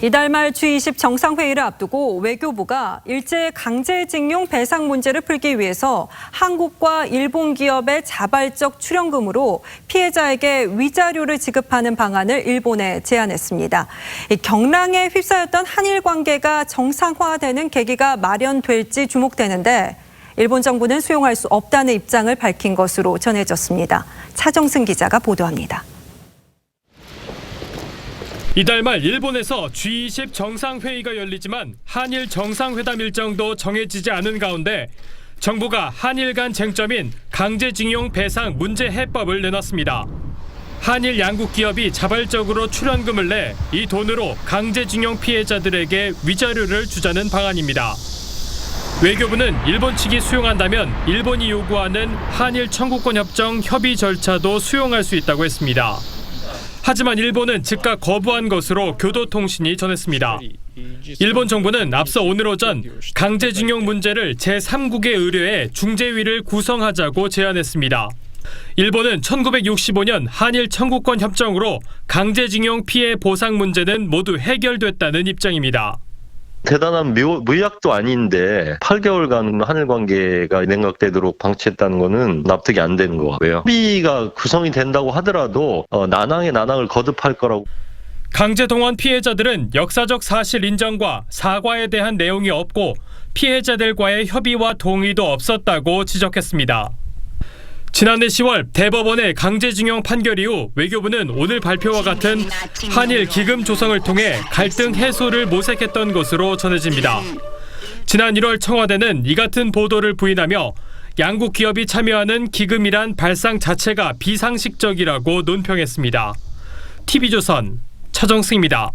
이달 말 G20 정상회의를 앞두고 외교부가 일제 강제징용 배상 문제를 풀기 위해서 한국과 일본 기업의 자발적 출연금으로 피해자에게 위자료를 지급하는 방안을 일본에 제안했습니다. 경랑에 휩싸였던 한일 관계가 정상화되는 계기가 마련될지 주목되는데 일본 정부는 수용할 수 없다는 입장을 밝힌 것으로 전해졌습니다. 차정승 기자가 보도합니다. 이달 말 일본에서 G20 정상회의가 열리지만 한일 정상회담 일정도 정해지지 않은 가운데 정부가 한일 간 쟁점인 강제징용 배상 문제 해법을 내놨습니다. 한일 양국 기업이 자발적으로 출연금을 내 이 돈으로 강제징용 피해자들에게 위자료를 주자는 방안입니다. 외교부는 일본 측이 수용한다면 일본이 요구하는 한일 청구권 협정 협의 절차도 수용할 수 있다고 했습니다. 하지만 일본은 즉각 거부한 것으로 교도통신이 전했습니다. 일본 정부는 앞서 오늘 오전 강제징용 문제를 제3국에 의뢰해 중재위를 구성하자고 제안했습니다. 일본은 1965년 한일 청구권 협정으로 강제징용 피해 보상 문제는 모두 해결됐다는 입장입니다. 대단한 무역도 아닌데 8개월간 한일 관계가 냉각되도록 방치했다는 거는 납득이 안 되는 것 같고요. 협의가 구성이 된다고 하더라도 난항에 난항을 거듭할 거라고. 강제동원 피해자들은 역사적 사실 인정과 사과에 대한 내용이 없고 피해자들과의 협의와 동의도 없었다고 지적했습니다. 지난해 10월 대법원의 강제징용 판결 이후 외교부는 오늘 발표와 같은 한일 기금 조성을 통해 갈등 해소를 모색했던 것으로 전해집니다. 지난 1월 청와대는 이 같은 보도를 부인하며 양국 기업이 참여하는 기금이란 발상 자체가 비상식적이라고 논평했습니다. TV조선 차정승입니다.